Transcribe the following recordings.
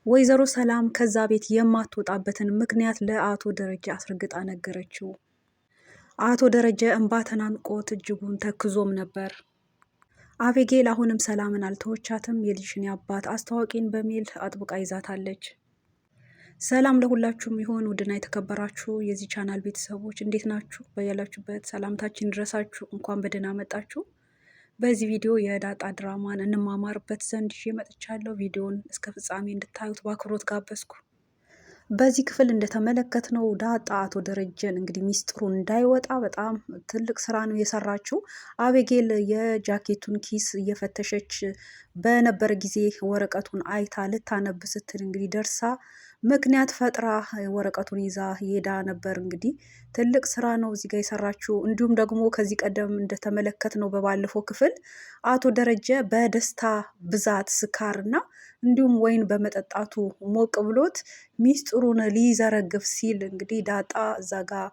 ወይዘሮ ሰላም ከዛ ቤት የማትወጣበትን ምክንያት ለአቶ ደረጀ አስረግጣ ነገረችው። አቶ ደረጀ እንባ ተናንቆት እጅጉን ተክዞም ነበር። አቤጌል አሁንም ሰላምን አልተወቻትም። የልጅሽን አባት አስታዋቂን በሚል አጥብቃ ይዛታለች። ሰላም ለሁላችሁም ይሆን ውድና የተከበራችሁ የዚህ ቻናል ቤተሰቦች እንዴት ናችሁ? በያላችሁበት ሰላምታችን ድረሳችሁ። እንኳን በደህና መጣችሁ። በዚህ ቪዲዮ የዳጣ ድራማን እንማማርበት ዘንድ ይዤ መጥቻለሁ። ቪዲዮን እስከ ፍጻሜ እንድታዩት በአክብሮት ጋበዝኩ። በዚህ ክፍል እንደተመለከትነው ዳጣ አቶ ደረጀን እንግዲህ ሚስጥሩ እንዳይወጣ በጣም ትልቅ ስራ ነው የሰራችው። አቤጌል የጃኬቱን ኪስ እየፈተሸች በነበረ ጊዜ ወረቀቱን አይታ ልታነብ ስትል እንግዲህ ደርሳ ምክንያት ፈጥራ ወረቀቱን ይዛ ሄዳ ነበር። እንግዲህ ትልቅ ስራ ነው እዚህ ጋር የሰራችው። እንዲሁም ደግሞ ከዚህ ቀደም እንደተመለከትነው በባለፈው ክፍል አቶ ደረጀ በደስታ ብዛት ስካርና እንዲሁም ወይን በመጠጣቱ ሞቅ ብሎት ሚስጥሩን ሊዘረግፍ ሲል እንግዲህ ዳጣ እዛ ጋ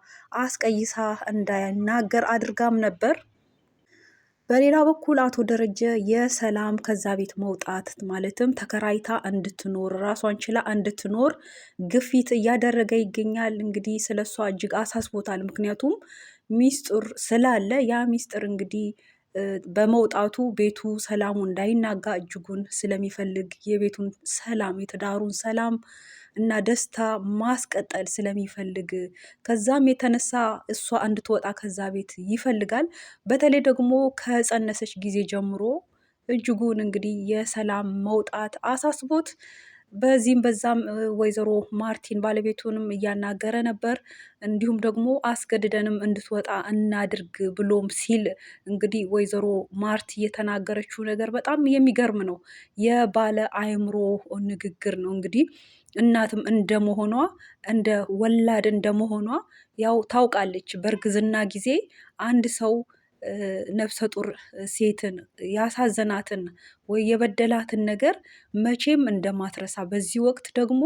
አስቀይሳ እንዳይናገር አድርጋም ነበር። በሌላ በኩል አቶ ደረጀ የሰላም ከዛ ቤት መውጣት ማለትም ተከራይታ እንድትኖር ራሷን ችላ እንድትኖር ግፊት እያደረገ ይገኛል። እንግዲህ ስለሷ እጅግ አሳስቦታል። ምክንያቱም ሚስጥር ስላለ ያ ሚስጥር እንግዲህ በመውጣቱ ቤቱ ሰላሙ እንዳይናጋ እጅጉን ስለሚፈልግ የቤቱን ሰላም የትዳሩን ሰላም እና ደስታ ማስቀጠል ስለሚፈልግ ከዛም የተነሳ እሷ እንድትወጣ ከዛ ቤት ይፈልጋል። በተለይ ደግሞ ከጸነሰች ጊዜ ጀምሮ እጅጉን እንግዲህ የሰላም መውጣት አሳስቦት በዚህም በዛም ወይዘሮ ማርቲን ባለቤቱንም እያናገረ ነበር። እንዲሁም ደግሞ አስገድደንም እንድትወጣ እናድርግ ብሎም ሲል እንግዲህ ወይዘሮ ማርቲ የተናገረችው ነገር በጣም የሚገርም ነው። የባለ አእምሮ ንግግር ነው። እንግዲህ እናትም እንደመሆኗ እንደ ወላድ እንደመሆኗ ያው ታውቃለች። በእርግዝና ጊዜ አንድ ሰው ነፍሰ ጡር ሴትን ያሳዘናትን ወይ የበደላትን ነገር መቼም እንደማትረሳ በዚህ ወቅት ደግሞ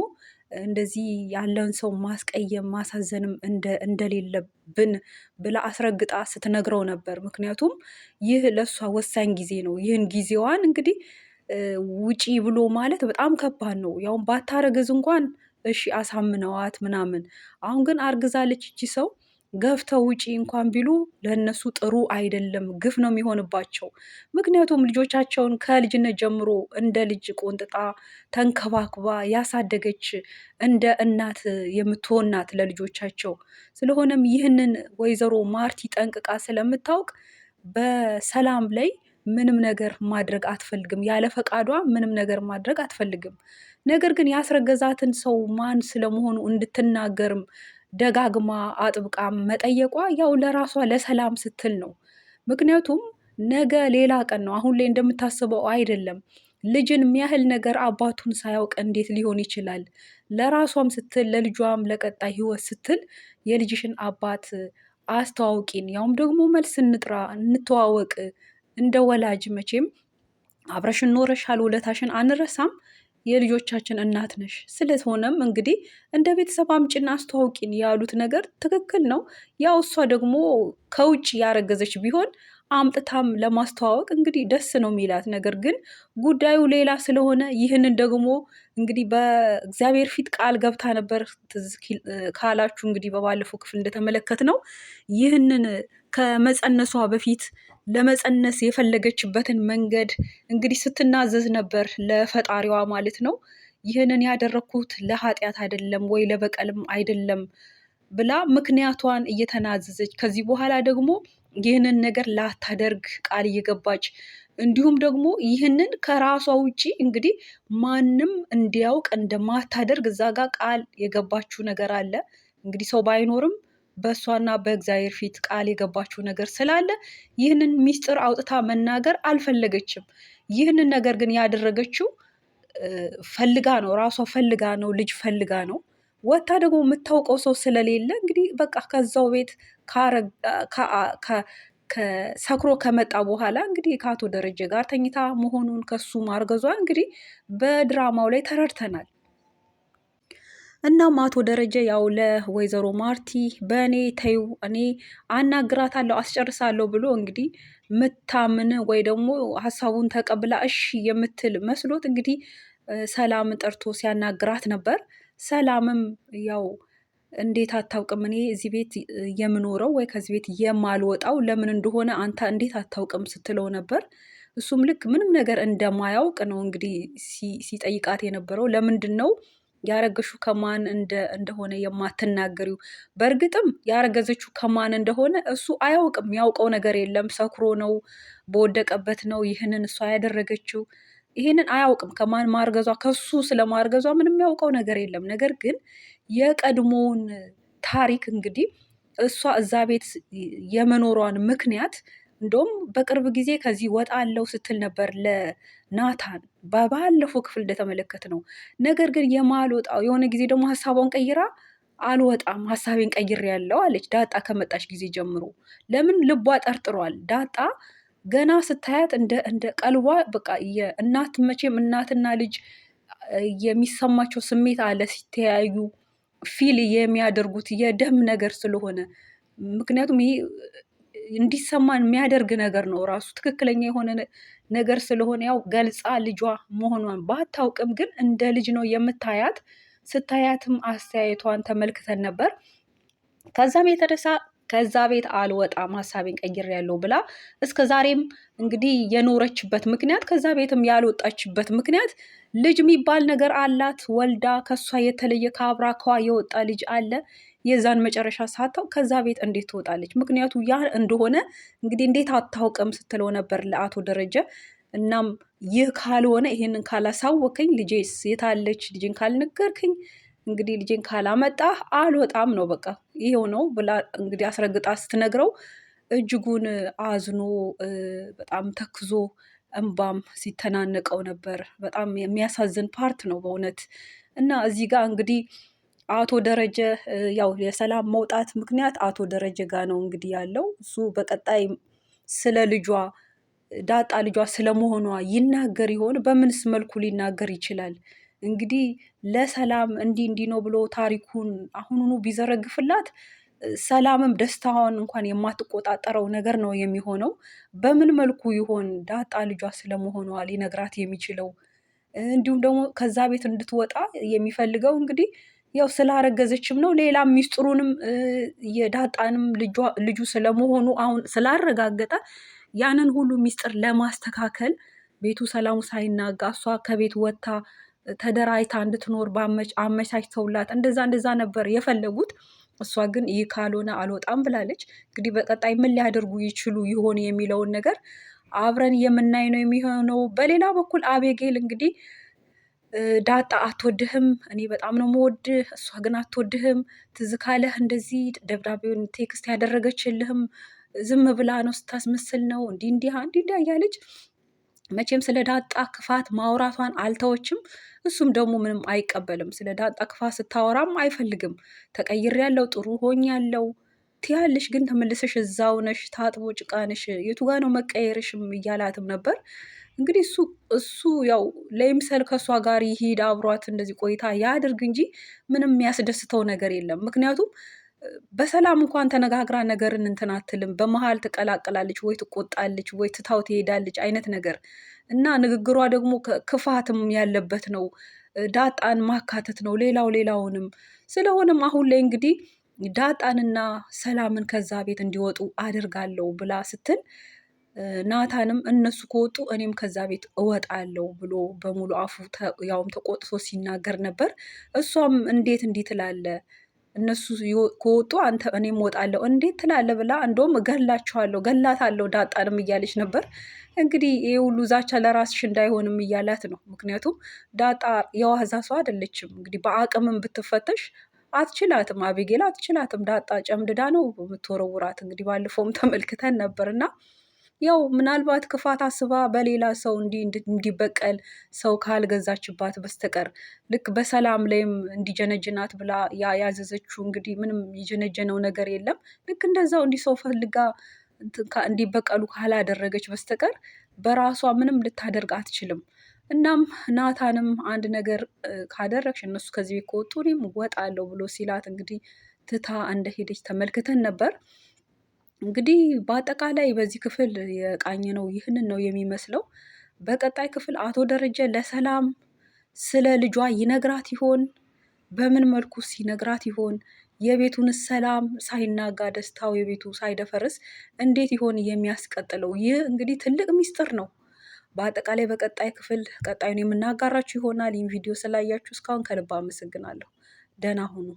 እንደዚህ ያለን ሰው ማስቀየም ማሳዘንም እንደሌለብን ብላ አስረግጣ ስትነግረው ነበር። ምክንያቱም ይህ ለእሷ ወሳኝ ጊዜ ነው። ይህን ጊዜዋን እንግዲህ ውጪ ብሎ ማለት በጣም ከባድ ነው። ያውም ባታረግዝ እንኳን እሺ አሳምነዋት ምናምን። አሁን ግን አርግዛለች እቺ ሰው ገፍተው ውጪ እንኳን ቢሉ ለእነሱ ጥሩ አይደለም፣ ግፍ ነው የሚሆንባቸው። ምክንያቱም ልጆቻቸውን ከልጅነት ጀምሮ እንደ ልጅ ቆንጥጣ ተንከባክባ ያሳደገች እንደ እናት የምትሆን ናት ለልጆቻቸው። ስለሆነም ይህንን ወይዘሮ ማርቲ ጠንቅቃ ስለምታውቅ በሰላም ላይ ምንም ነገር ማድረግ አትፈልግም። ያለ ፈቃዷ ምንም ነገር ማድረግ አትፈልግም። ነገር ግን ያስረገዛትን ሰው ማን ስለመሆኑ እንድትናገርም ደጋግማ አጥብቃ መጠየቋ ያው ለራሷ ለሰላም ስትል ነው። ምክንያቱም ነገ ሌላ ቀን ነው። አሁን ላይ እንደምታስበው አይደለም። ልጅን የሚያህል ነገር አባቱን ሳያውቅ እንዴት ሊሆን ይችላል? ለራሷም ስትል ለልጇም ለቀጣይ ህይወት ስትል የልጅሽን አባት አስተዋውቂን፣ ያውም ደግሞ መልስ እንጥራ፣ እንተዋወቅ። እንደ ወላጅ መቼም አብረሽን ኖረሻል፣ ውለታሽን አንረሳም። የልጆቻችን እናት ነሽ። ስለሆነም እንግዲህ እንደ ቤተሰብ አምጪና አስተዋውቂን ያሉት ነገር ትክክል ነው። ያው እሷ ደግሞ ከውጭ ያረገዘች ቢሆን አምጥታም ለማስተዋወቅ እንግዲህ ደስ ነው የሚላት። ነገር ግን ጉዳዩ ሌላ ስለሆነ ይህንን ደግሞ እንግዲህ በእግዚአብሔር ፊት ቃል ገብታ ነበር ካላችሁ እንግዲህ በባለፈው ክፍል እንደተመለከት ነው ይህንን ከመፀነሷ በፊት ለመፀነስ የፈለገችበትን መንገድ እንግዲህ ስትናዘዝ ነበር ለፈጣሪዋ ማለት ነው። ይህንን ያደረግኩት ለኃጢአት አይደለም ወይ ለበቀልም አይደለም ብላ ምክንያቷን እየተናዘዘች ከዚህ በኋላ ደግሞ ይህንን ነገር ላታደርግ ቃል እየገባች እንዲሁም ደግሞ ይህንን ከራሷ ውጪ እንግዲህ ማንም እንዲያውቅ እንደማታደርግ እዛ ጋር ቃል የገባችው ነገር አለ። እንግዲህ ሰው ባይኖርም በእሷና በእግዚአብሔር ፊት ቃል የገባችው ነገር ስላለ ይህንን ሚስጥር አውጥታ መናገር አልፈለገችም። ይህንን ነገር ግን ያደረገችው ፈልጋ ነው፣ ራሷ ፈልጋ ነው፣ ልጅ ፈልጋ ነው። ወታ ደግሞ የምታውቀው ሰው ስለሌለ እንግዲህ በቃ ከዛው ቤት ሰክሮ ከመጣ በኋላ እንግዲህ ከአቶ ደረጀ ጋር ተኝታ መሆኑን ከሱ ማርገዟ እንግዲህ በድራማው ላይ ተረድተናል። እናም አቶ ደረጀ ያው ለወይዘሮ ማርቲ በእኔ ተይው እኔ አናግራታለሁ አስጨርሳለሁ ብሎ እንግዲህ ምታምን ወይ ደግሞ ሀሳቡን ተቀብላ እሺ የምትል መስሎት እንግዲህ ሰላምን ጠርቶ ሲያናግራት ነበር። ሰላምም ያው እንዴት አታውቅም? እኔ እዚህ ቤት የምኖረው ወይ ከዚህ ቤት የማልወጣው ለምን እንደሆነ አንተ እንዴት አታውቅም ስትለው ነበር። እሱም ልክ ምንም ነገር እንደማያውቅ ነው እንግዲህ ሲጠይቃት የነበረው። ለምንድን ነው ያረገሹ ከማን እንደሆነ የማትናገሪው? በእርግጥም ያረገዘችው ከማን እንደሆነ እሱ አያውቅም። ያውቀው ነገር የለም። ሰክሮ ነው፣ በወደቀበት ነው ይህንን እሷ ያደረገችው። ይህንን አያውቅም። ከማን ማርገዟ፣ ከሱ ስለማርገዟ ምንም ያውቀው ነገር የለም። ነገር ግን የቀድሞውን ታሪክ እንግዲህ እሷ እዛ ቤት የመኖሯን ምክንያት እንደውም በቅርብ ጊዜ ከዚህ ወጣ አለው ስትል ነበር ለናታን በባለፈው ክፍል እንደተመለከት ነው። ነገር ግን የማልወጣው የሆነ ጊዜ ደግሞ ሀሳቧን ቀይራ አልወጣም ሀሳቤን ቀይሬያለሁ አለች። ዳጣ ከመጣች ጊዜ ጀምሮ ለምን ልቧ ጠርጥሯል። ዳጣ ገና ስታያት እንደ ቀልቧ በቃ የእናት መቼም እናትና ልጅ የሚሰማቸው ስሜት አለ ሲተያዩ ፊል የሚያደርጉት የደም ነገር ስለሆነ ምክንያቱም ይሄ እንዲሰማን የሚያደርግ ነገር ነው። ራሱ ትክክለኛ የሆነ ነገር ስለሆነ ያው ገልጻ ልጇ መሆኗን ባታውቅም ግን እንደ ልጅ ነው የምታያት። ስታያትም አስተያየቷን ተመልክተን ነበር። ከዛም የተነሳ ከዛ ቤት አልወጣም ሀሳቤን ቀይሬያለሁ ብላ እስከ ዛሬም እንግዲህ የኖረችበት ምክንያት ከዛ ቤትም ያልወጣችበት ምክንያት ልጅ የሚባል ነገር አላት። ወልዳ ከሷ የተለየ ከአብራኳ የወጣ ልጅ አለ። የዛን መጨረሻ ሳታው ከዛ ቤት እንዴት ትወጣለች? ምክንያቱ ያ እንደሆነ እንግዲህ እንዴት አታውቅም ስትለው ነበር ለአቶ ደረጀ። እናም ይህ ካልሆነ ይሄንን ካላሳወከኝ ልጄስ የታለች? ልጅን ካልነገርክኝ እንግዲህ ልጄን ካላመጣህ አልወጣም ነው በቃ ይሄው ነው ብላ እንግዲህ አስረግጣ ስትነግረው እጅጉን አዝኖ በጣም ተክዞ እንባም ሲተናነቀው ነበር። በጣም የሚያሳዝን ፓርት ነው በእውነት። እና እዚህ ጋር እንግዲህ አቶ ደረጀ ያው የሰላም መውጣት ምክንያት አቶ ደረጀ ጋር ነው እንግዲህ ያለው። እሱ በቀጣይ ስለ ልጇ ዳጣ ልጇ ስለመሆኗ ይናገር ይሆን? በምንስ መልኩ ሊናገር ይችላል? እንግዲህ ለሰላም እንዲህ ነው ብሎ ታሪኩን አሁኑኑ ቢዘረግፍላት ሰላምም ደስታዋን እንኳን የማትቆጣጠረው ነገር ነው የሚሆነው። በምን መልኩ ይሆን ዳጣ ልጇ ስለመሆኗ ሊነግራት የሚችለው? እንዲሁም ደግሞ ከዛ ቤት እንድትወጣ የሚፈልገው እንግዲህ ያው ስላረገዘችም ነው። ሌላም ሚስጥሩንም የዳጣንም ልጁ ስለመሆኑ አሁን ስላረጋገጠ ያንን ሁሉ ሚስጥር ለማስተካከል ቤቱ ሰላሙ ሳይናጋ እሷ ከቤት ወጥታ ተደራይታ እንድትኖር አመቻችተውላት እንደዛ ነበር የፈለጉት። እሷ ግን ይህ ካልሆነ አልወጣም ብላለች። እንግዲህ በቀጣይ ምን ሊያደርጉ ይችሉ ይሆን የሚለውን ነገር አብረን የምናይ ነው የሚሆነው። በሌላ በኩል አቤጌል እንግዲህ ዳጣ አትወድህም፣ እኔ በጣም ነው የምወድህ፣ እሷ ግን አትወድህም። ትዝ ካለህ እንደዚህ ደብዳቤውን ቴክስት ያደረገችልህም ዝም ብላ ነው ስታስመስል ነው እንዲህ እያለች መቼም ስለ ዳጣ ክፋት ማውራቷን አልተወችም። እሱም ደግሞ ምንም አይቀበልም። ስለ ዳጣ ክፋት ስታወራም አይፈልግም። ተቀይሬያለሁ፣ ጥሩ ሆኛለሁ ትያለሽ፣ ግን ተመልሰሽ እዛው ነሽ፣ ታጥቦ ጭቃ ነሽ፣ የቱ ጋ ነው መቀየርሽም እያላትም ነበር። እንግዲህ እሱ ያው ለይምሰል ከእሷ ጋር ይሂድ አብሯት እንደዚህ ቆይታ ያድርግ እንጂ ምንም የሚያስደስተው ነገር የለም። ምክንያቱም በሰላም እንኳን ተነጋግራ ነገርን እንትን አትልም። በመሀል ትቀላቅላለች፣ ወይ ትቆጣለች፣ ወይ ትታው ትሄዳለች አይነት ነገር እና ንግግሯ ደግሞ ክፋትም ያለበት ነው። ዳጣን ማካተት ነው ሌላውንም። ስለሆነም አሁን ላይ እንግዲህ ዳጣንና ሰላምን ከዛ ቤት እንዲወጡ አድርጋለሁ ብላ ስትል ናታንም እነሱ ከወጡ እኔም ከዛ ቤት እወጣለሁ ብሎ በሙሉ አፉ ያውም ተቆጥቶ ሲናገር ነበር። እሷም እንዴት እንዲህ ትላለህ? እነሱ ከወጡ አንተ እኔም እወጣለሁ እንዴት ትላለህ? ብላ እንደውም ገላታለሁ ዳጣንም እያለች ነበር። እንግዲህ ይህ ሁሉ ዛቻ ለራስሽ እንዳይሆንም እያላት ነው። ምክንያቱም ዳጣ የዋዛ ሰው አይደለችም። እንግዲህ በአቅምም ብትፈተሽ አትችላትም፣ አቤጌል አትችላትም። ዳጣ ጨምድዳ ነው የምትወረውራት። እንግዲህ ባለፈውም ተመልክተን ነበር እና ያው ምናልባት ክፋት አስባ በሌላ ሰው እንዲበቀል ሰው ካልገዛችባት በስተቀር ልክ በሰላም ላይም እንዲጀነጅናት ብላ ያዘዘችው እንግዲህ ምንም የጀነጀነው ነገር የለም። ልክ እንደዛው እንዲህ ሰው ፈልጋ እንዲበቀሉ ካላደረገች በስተቀር በራሷ ምንም ልታደርግ አትችልም። እናም ናታንም አንድ ነገር ካደረግሽ እነሱ ከዚህ ቤት ከወጡ እኔም እወጣለሁ ብሎ ሲላት እንግዲህ ትታ እንደሄደች ተመልክተን ነበር። እንግዲህ በአጠቃላይ በዚህ ክፍል የቃኘነው ይህንን ነው የሚመስለው። በቀጣይ ክፍል አቶ ደረጀ ለሰላም ስለ ልጇ ይነግራት ይሆን? በምን መልኩስ ይነግራት ይሆን? የቤቱን ሰላም ሳይናጋ ደስታው የቤቱ ሳይደፈርስ እንዴት ይሆን የሚያስቀጥለው? ይህ እንግዲህ ትልቅ ሚስጥር ነው። በአጠቃላይ በቀጣይ ክፍል ቀጣዩን የምናጋራችሁ ይሆናል። ይህን ቪዲዮ ስላያችሁ እስካሁን ከልብ አመሰግናለሁ። ደህና ሁኑ።